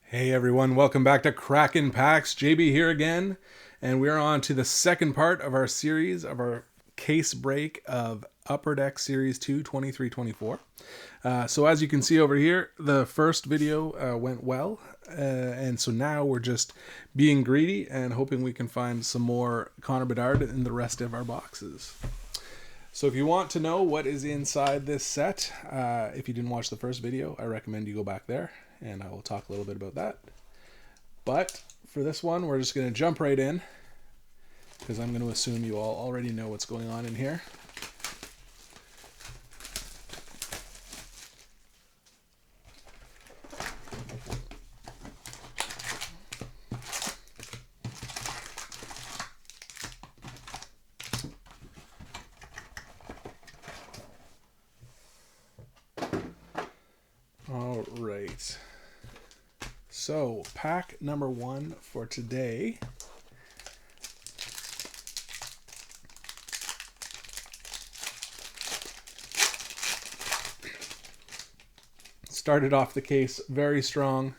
Hey everyone, welcome back to Kraken Packs. JB here again, and we're on to the second part of our series of our case break of Upper Deck Series 2 23-24. So as you can see over here, the first video went well, and so now we're just being greedy and hoping we can find some more Connor Bedard in the rest of our boxes. So if you want to know what is inside this set, if you didn't watch the first video, I recommend you go back there, and I will talk a little bit about that. But for this one, we're just going to jump right in, because I'm going to assume you all already know what's going on in here. All right. So, pack number one for today started off the case very strong.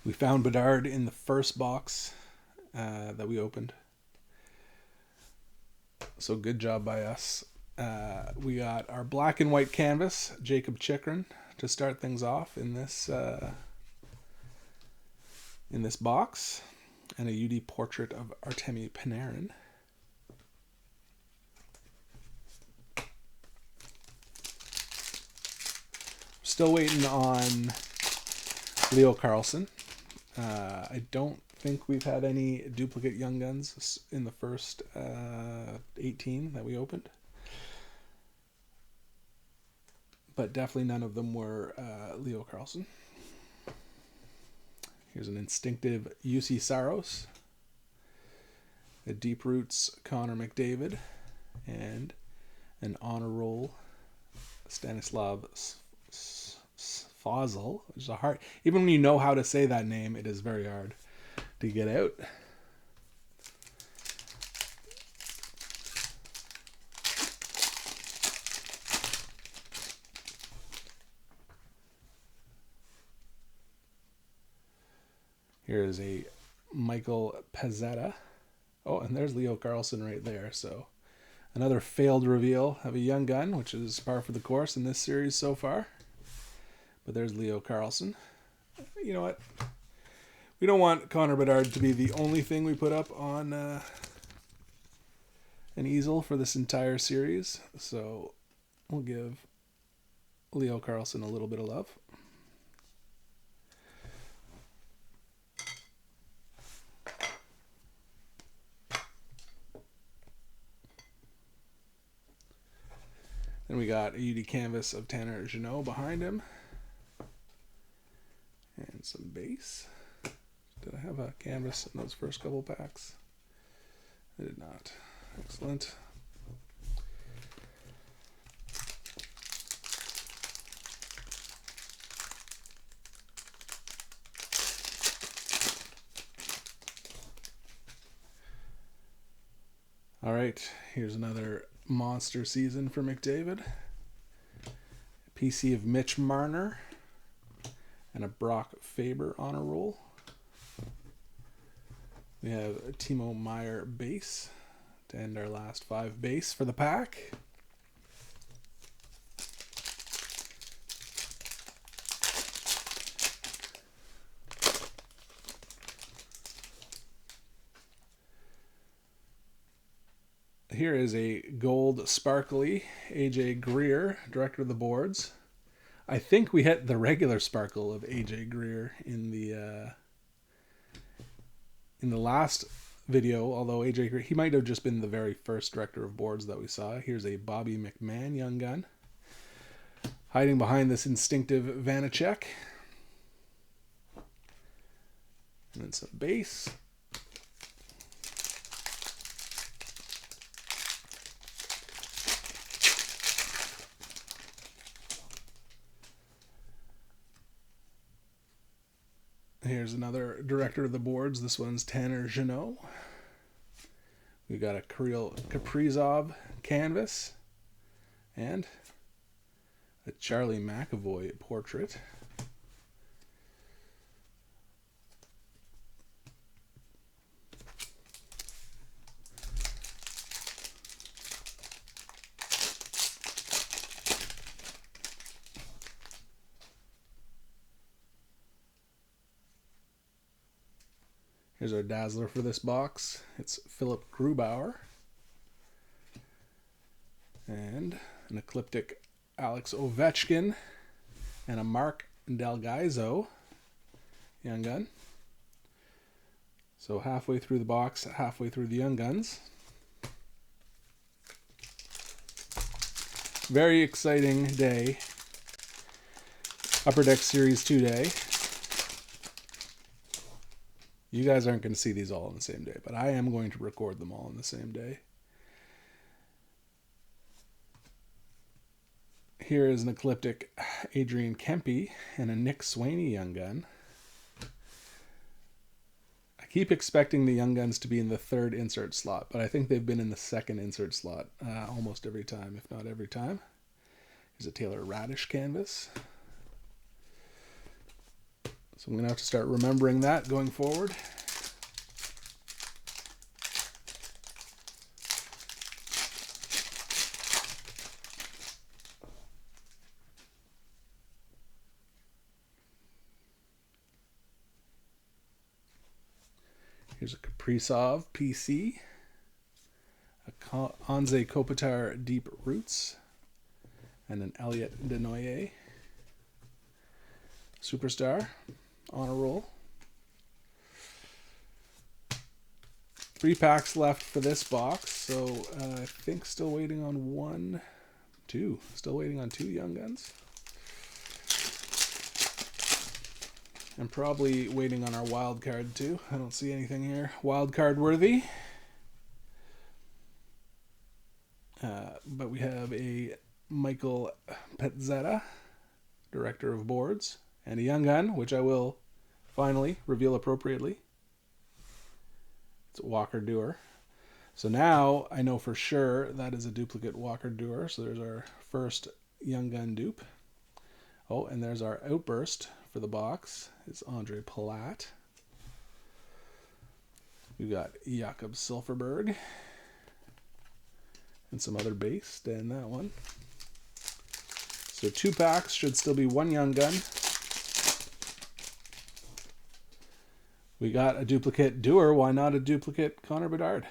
We found Bedard in the first box that we opened. So good job by us. We got our black and white canvas, Jacob Chychrun, to start things off in this box, and a UD portrait of Artemi Panarin. Still waiting on Leo Carlsson. I don't think we've had any duplicate Young Guns in the first 18 that we opened. But definitely none of them were Leo Carlsson. Here's an instinctive UC Saros, a Deep Roots Connor McDavid, and an honor roll Stanislav Svozil, which is a hard, even when you know how to say that name, it is very hard to get out. Here's a Michael Pezzetta. Oh, and there's Leo Carlsson right there. So another failed reveal of a Young Gun, which is par for the course in this series so far. But there's Leo Carlsson. You know what? We don't want Connor Bedard to be the only thing we put up on an easel for this entire series. So we'll give Leo Carlsson a little bit of love. Then we got a UD canvas of Tanner Jeannot behind him. And some base. Did I have a canvas in those first couple packs? I did not. Excellent. All right, here's another monster season for McDavid. A PC of Mitch Marner and a Brock Faber honor roll. We have a Timo Meier base to end our last 5 base for the pack. Here is a gold sparkly AJ Greer, director of the boards. I think we hit the regular sparkle of AJ Greer in the last video, although AJ Greer, he might have just been the very first director of boards that we saw. Here's a Bobby McMahon Young Gun, hiding behind this instinctive Vanacek. And then some base. Here's another director of the boards. This one's Tanner Jeannot. We got a Kirill Kaprizov canvas and A Charlie McAvoy portrait. Here's our dazzler for this box. It's Philip Grubauer. And an ecliptic Alex Ovechkin. And a Mark Delgaizo Young Gun. So halfway through the box, halfway through the Young Guns. Very exciting day. Upper Deck Series 2 day. You guys aren't going to see these all on the same day, but I am going to record them all on the same day. Here is an ecliptic Adrian Kempe and a Nick Swaney Young Gun. I keep expecting the Young Guns to be in the third insert slot, but I think they've been in the second insert slot almost every time, if not every time. Here's a Taylor Radish canvas. So I'm going to have to start remembering that going forward. Here's a Kaprizov PC. A Anze Kopitar Deep Roots. And an Elliot Denoyer. Superstar. Honor roll. 3 packs left for this box, so I think still waiting on still waiting on 2 Young Guns. I'm probably waiting on our wild card too. I don't see anything here wild card worthy. But we have a Michael Pezzetta, Director of Boards, and a Young Gun, which I will finally reveal appropriately. It's a Walker Duer. So now I know for sure that is a duplicate Walker Duer. So there's our first Young Gun dupe. Oh, and there's our Outburst for the box. It's Andre Palat. We've got Jakob Silfverberg. And some other base. And that one. So 2 packs should still be 1 Young Gun. We got a duplicate Duer. Why not a duplicate Connor Bedard?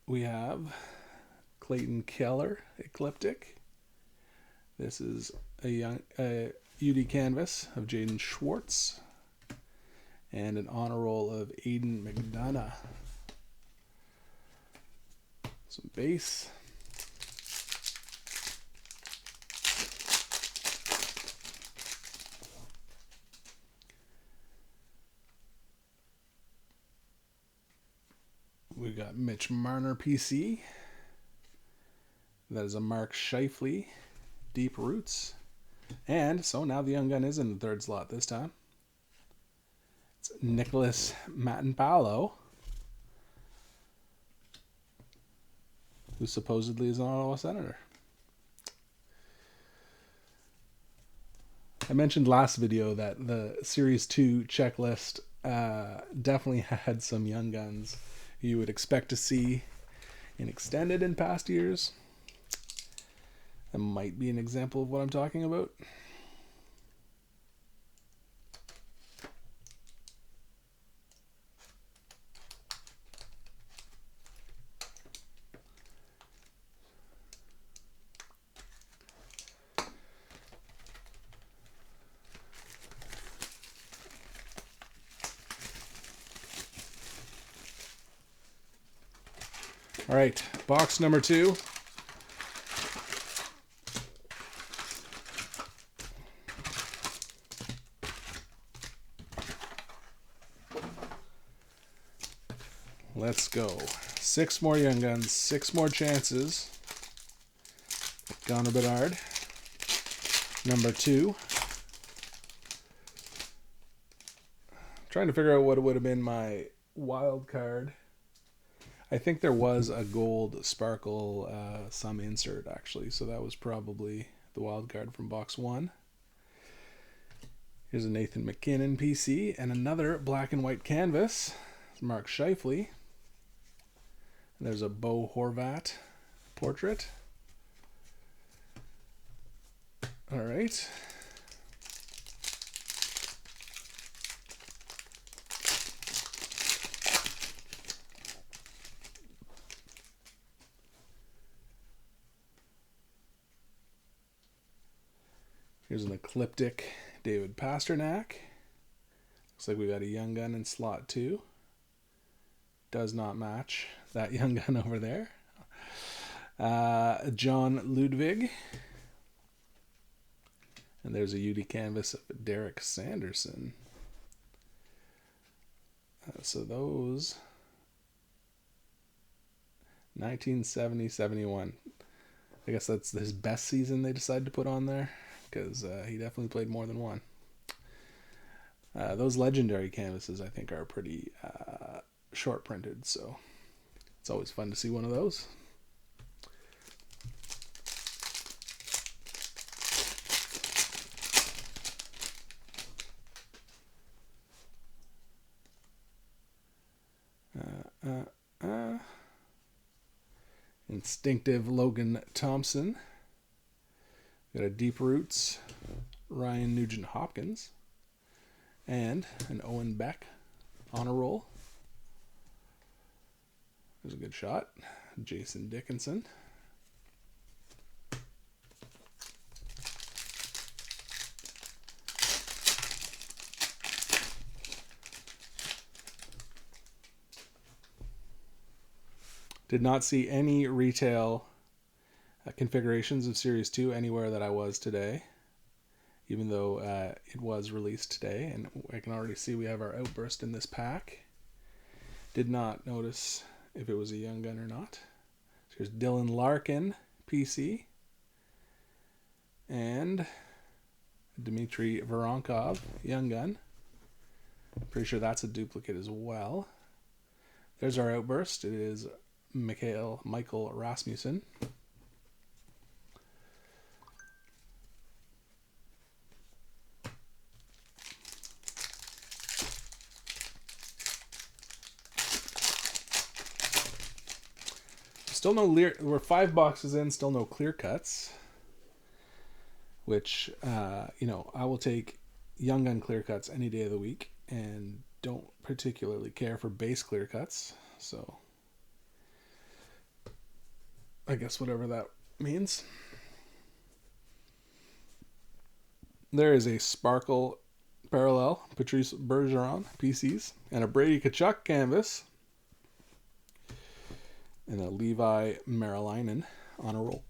We have Clayton Keller Ecliptic. This is a UD canvas of Jaden Schwartz. And an honor roll of Aiden McDonough. Some base. We've got Mitch Marner PC. That is a Mark Scheifele Deep Roots. And so now the Young Gun is in the third slot this time. It's Nicholas Matanpalo, who supposedly is an Ottawa Senator. I mentioned last video that the Series 2 checklist definitely had some Young Guns you would expect to see in extended in past years. That might be an example of what I'm talking about. All right, box number 2. Let's go. 6 more Young Guns, 6 more chances. Connor Bedard, number 2. Trying to figure out what would have been my wild card. I think there was a gold sparkle some insert actually, so that was probably the wild card from box 1. Here's a Nathan McKinnon PC and another black and white canvas. It's Mark Scheifele. And there's a Bo Horvat portrait. All right. Here's an ecliptic David Pasternak. Looks like we got a Young Gun in slot 2. Does not match that Young Gun over there. John Ludwig. And there's a UD canvas of Derek Sanderson. So those 1970-71. I guess that's his best season they decided to put on there, because he definitely played more than one. Those legendary canvases, I think, are pretty short printed, so it's always fun to see one of those. Instinctive Logan Thompson. Got a Deep Roots Ryan Nugent Hopkins. And an Owen Beck on a roll. There's a good shot. Jason Dickinson. Did not see any retail configurations of Series 2 anywhere that I was today, even though it was released today, and I can already see we have our Outburst in this pack. Did not notice if it was a Young Gun or not. So here's Dylan Larkin, PC, and Dmitry Voronkov, Young Gun. Pretty sure that's a duplicate as well. There's our Outburst. It is Michael Rasmussen. Still no we're 5 boxes in, still no clear cuts. Which I will take Young Gun clear cuts any day of the week, and don't particularly care for base clear cuts. So I guess whatever that means. There is a Sparkle Parallel Patrice Bergeron PCs and a Brady Tkachuk canvas and a Levi Marilainen on a roll.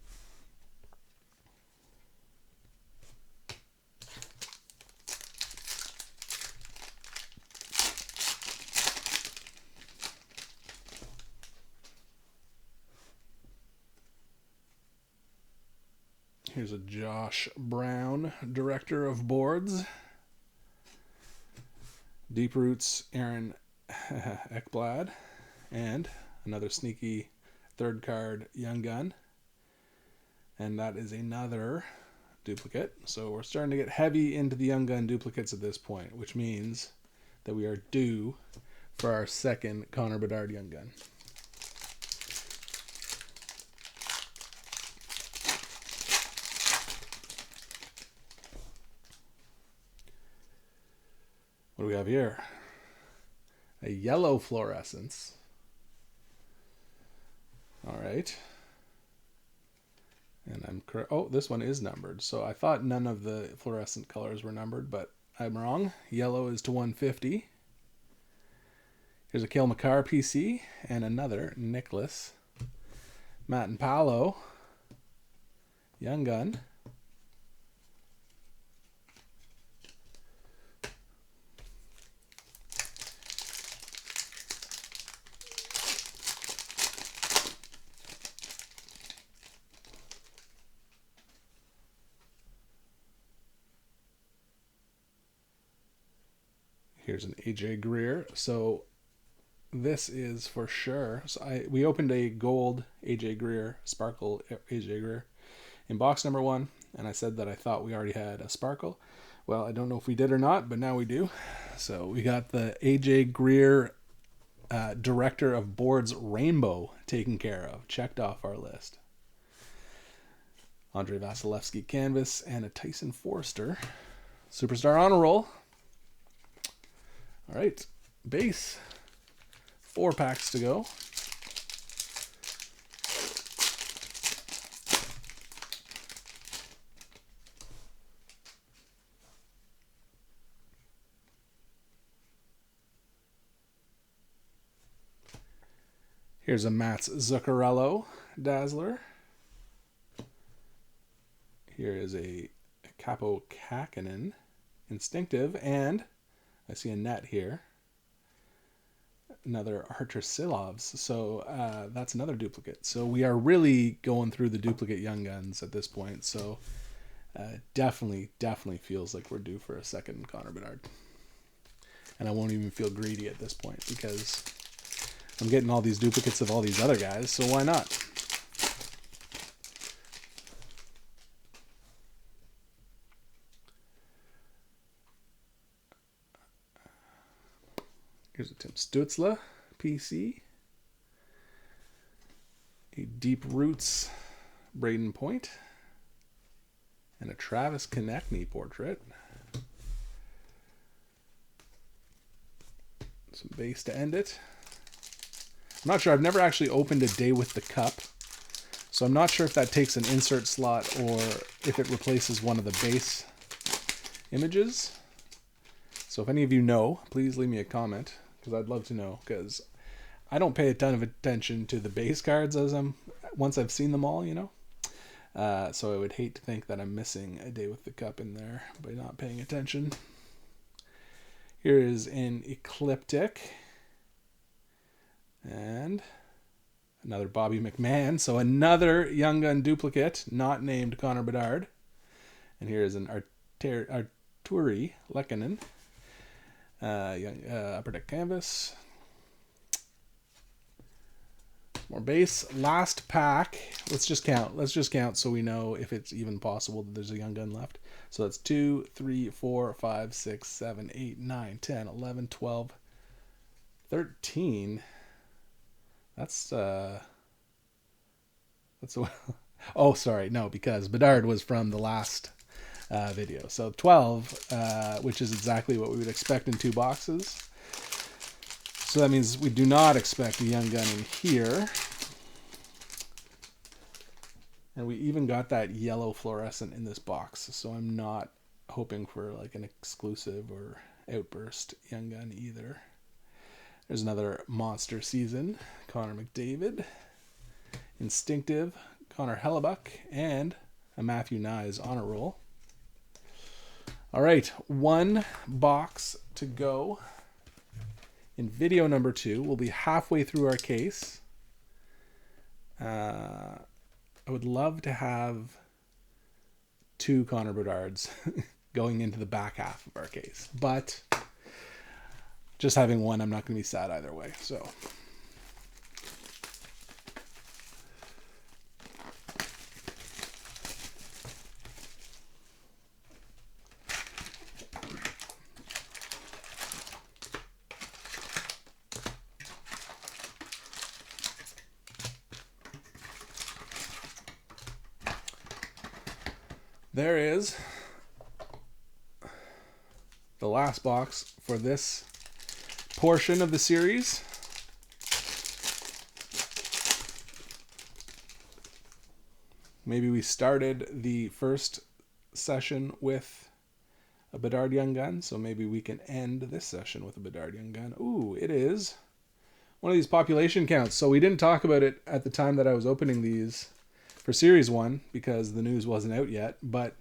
Here's a Josh Brown, Director of Boards. Deep Roots, Aaron Ekblad. And another sneaky third card, Young Gun. And that is another duplicate. So we're starting to get heavy into the Young Gun duplicates at this point, which means that we are due for our second Connor Bedard Young Gun. What do we have here? A yellow fluorescence. All right. And I'm correct. Oh, this one is numbered. So I thought none of the fluorescent colors were numbered, but I'm wrong. Yellow is to 150. Here's a Cale Makar PC and another Nicholas Matt and Paolo Young Gun. Here's an AJ Greer. So this is for sure. So we opened a gold AJ Greer, Sparkle AJ Greer in box number 1, and I said that I thought we already had a Sparkle. Well, I don't know if we did or not, but now we do. So we got the AJ Greer Director of Boards Rainbow taken care of, checked off our list. Andre Vasilevsky canvas and a Tyson Forster Superstar Honor Roll. All right, base. 4 packs to go. Here's a Mats Zuccarello Dazzler. Here is a Capo Kakinen Instinctive, and I see a net here. Another Archer Silovs, so that's another duplicate. So we are really going through the duplicate Young Guns at this point, so definitely feels like we're due for a second Connor Bedard. And I won't even feel greedy at this point because I'm getting all these duplicates of all these other guys, so why not? Here's a Tim Stützle PC. A Deep Roots Braden Point. And a Travis Konechny portrait. Some base to end it. I'm not sure. I've never actually opened a Day with the Cup. So I'm not sure if that takes an insert slot or if it replaces one of the base images. So if any of you know, please leave me a comment, because I'd love to know, because I don't pay a ton of attention to the base cards once I've seen them all, you know. So I would hate to think that I'm missing a Day with the Cup in there by not paying attention. Here is an Ecliptic. And another Bobby McMahon. So another Young Gun duplicate, not named Connor Bedard. And here is an Arturi Lehkonen. Upper Deck canvas. More base. Last pack. Let's just count so we know if it's even possible that there's a Young Gun left. So that's 2, 3, 4, 5, 6, 7, 8, 9, 10, 11, 12, 13. That's oh, sorry, no, because Bedard was from the last video. So 12, which is exactly what we would expect in 2 boxes. So that means we do not expect a Young Gun in here. And we even got that yellow fluorescent in this box. So I'm not hoping for like an exclusive or outburst Young Gun either. There's another Monster Season, Connor McDavid. Instinctive, Connor Hellebuck, and a Matthew Nyes Honor Roll. All right, 1 box to go. In video number 2, we'll be halfway through our case. I would love to have 2 Connor Bedards going into the back half of our case, but just having 1, I'm not going to be sad either way. So there is the last box for this portion of the series. Maybe we started the first session with a Bedard Young Gun, so maybe we can end this session with a Bedard Young Gun. Ooh, it is one of these population counts. So we didn't talk about it at the time that I was opening these for Series 1 because the news wasn't out yet, but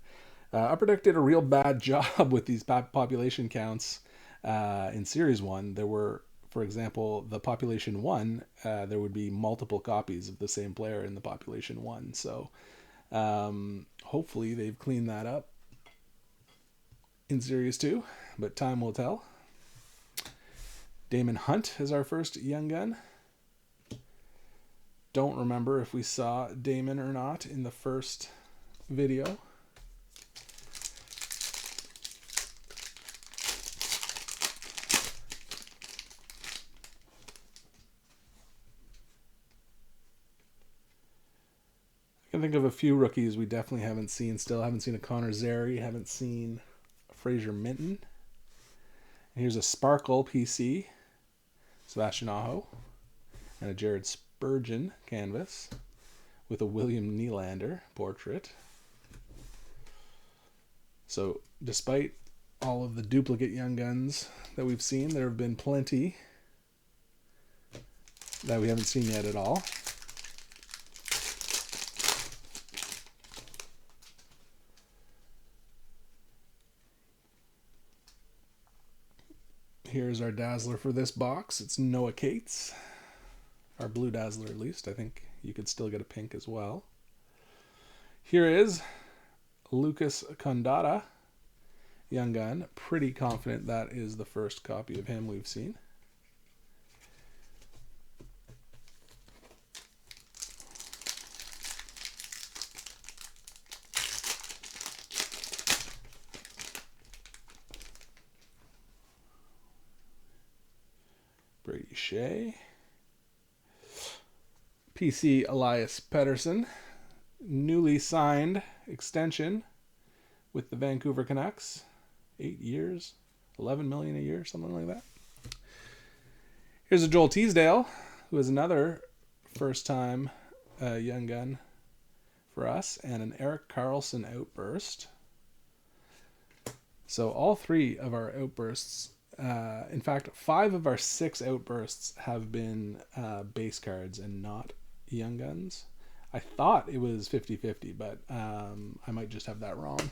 Upper Deck did a real bad job with these population counts in Series 1. There were, for example, the Population 1, there would be multiple copies of the same player in the Population 1. So hopefully they've cleaned that up in Series 2, but time will tell. Damon Hunt is our first young gun. Don't remember if we saw Damon or not in the first video. I can think of a few rookies we definitely haven't seen still. Haven't seen a Connor Zary, haven't seen Fraser Minton. And here's a Sparkle PC, Sebastian Aho, and a Jared Spurgeon canvas with a William Nylander portrait. So despite all of the duplicate Young Guns that we've seen, there have been plenty that we haven't seen yet at all. Here's our Dazzler for this box. It's Noah Cates. Our blue Dazzler, at least. I think you could still get a pink as well. Here is Lucas Condata, Young Gun. Pretty confident that is the first copy of him we've seen. Brady Shea. PC Elias Pettersson. Newly signed extension with the Vancouver Canucks. 8 years, $11 million a year, something like that. Here's a Joel Teasdale, who is another first-time Young Gun for us, and an Erik Karlsson outburst. So all three of our outbursts, in fact, 5 of our 6 outbursts have been base cards and not Young Guns. I thought it was 50-50, but I might just have that wrong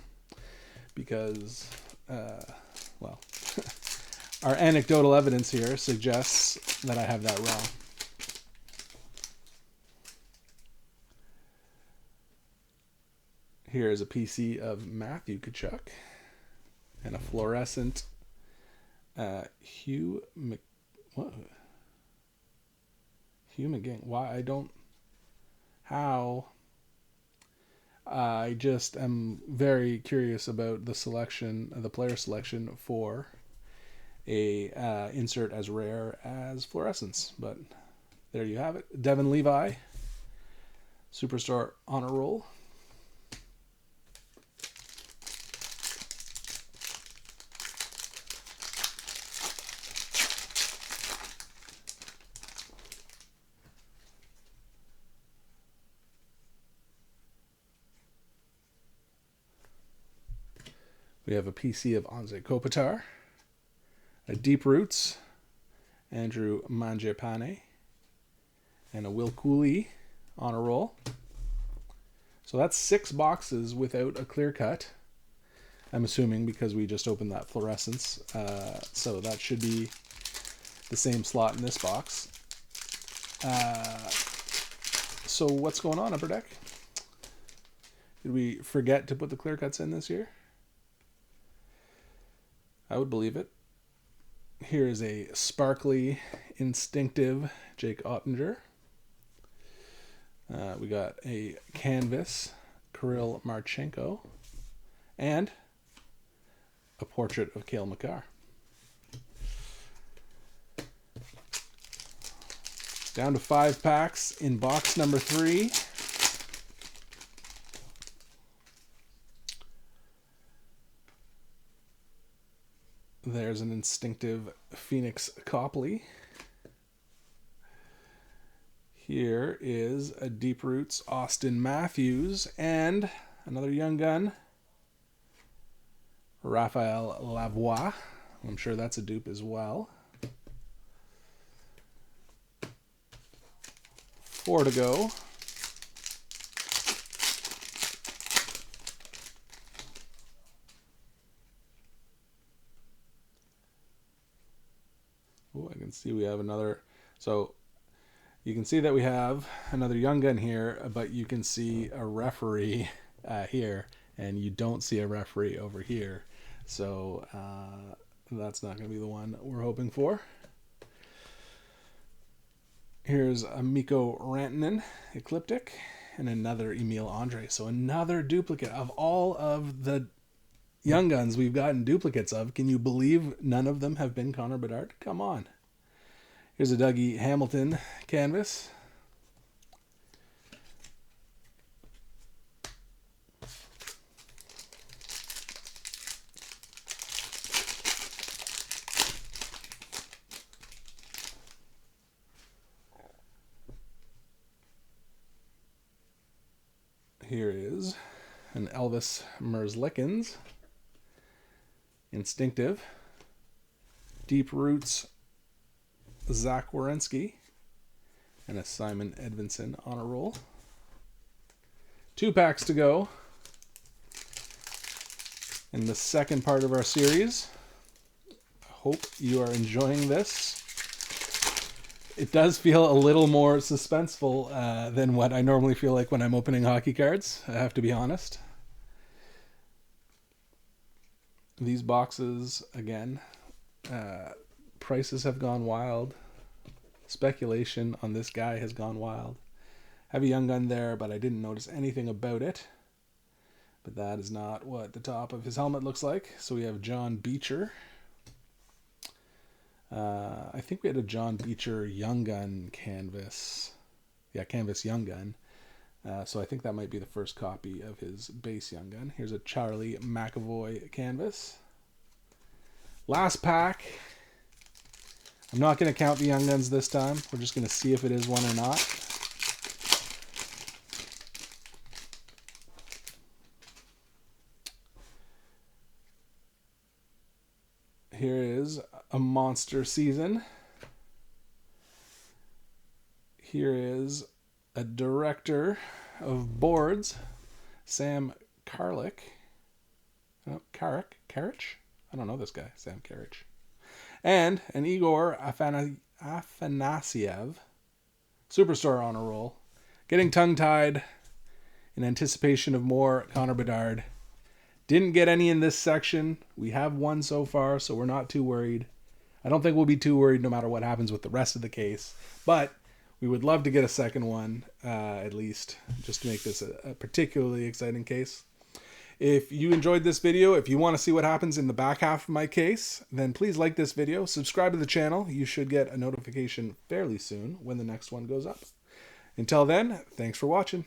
because, well, our anecdotal evidence here suggests that I have that wrong. Here is a PC of Matthew Tkachuk and a fluorescent Hugh McGinn. Why I don't... How... I just am very curious about the selection, the player selection for a insert as rare as fluorescence. But there you have it. Devin Levi, Superstar Honor Roll. We have a PC of Anze Kopitar, a Deep Roots, Andrew Mangiapane, and a Will Cooley on a roll. So that's 6 boxes without a clear cut. I'm assuming because we just opened that fluorescence. So that should be the same slot in this box. So what's going on, Upper Deck? Did we forget to put the clear cuts in this year? I would believe it. Here is a sparkly, instinctive Jake Ottinger. We got a canvas, Kirill Marchenko, and a portrait of Cale Makar. Down to 5 packs in box number 3. There's an instinctive Phoenix Copley. Here is a Deep Roots Austin Matthews and another Young Gun, Raphael Lavoie. I'm sure that's a dupe as well. 4 to go. Oh, I can see we have another. So you can see that we have another Young Gun here, but you can see a referee here, and you don't see a referee over here. So that's not going to be the one we're hoping for. Here's a Mikko Rantanen Ecliptic and another Emil Andre. So another duplicate of all of the Young Guns we've gotten duplicates of. Can you believe none of them have been Connor Bedard? Come on. Here's a Dougie Hamilton canvas. Here is an Elvis Merzlikins Instinctive. Deep Roots Zach Werenski and a Simon Edvinsson on a roll. 2 packs to go in the second part of our series. I hope you are enjoying this. It does feel a little more suspenseful than what I normally feel like when I'm opening hockey cards, I have to be honest. These boxes, again, prices have gone wild. Speculation on this guy has gone wild. I have a Young Gun there, but I didn't notice anything about it. But that is not what the top of his helmet looks like. So we have John Beecher. I think we had a John Beecher Young Gun canvas. Yeah, canvas Young Gun. So I think that might be the first copy of his base Young Gun. Here's a Charlie McAvoy canvas. Last pack. I'm not going to count the Young Guns this time. We're just going to see if it is one or not. Here is a Monster Season. Here is a Director of Boards, Sam Karlich. Oh, Karich? I don't know this guy, Sam Karich. And an Igor Afanasyev Superstar on a roll. Getting tongue-tied in anticipation of more Connor Bedard. Didn't get any in this section. We have one so far, so we're not too worried. I don't think we'll be too worried no matter what happens with the rest of the case. But we would love to get a second one, at least, just to make this a particularly exciting case. If you enjoyed this video, if you want to see what happens in the back half of my case, then please like this video, subscribe to the channel. You should get a notification fairly soon when the next one goes up. Until then, thanks for watching.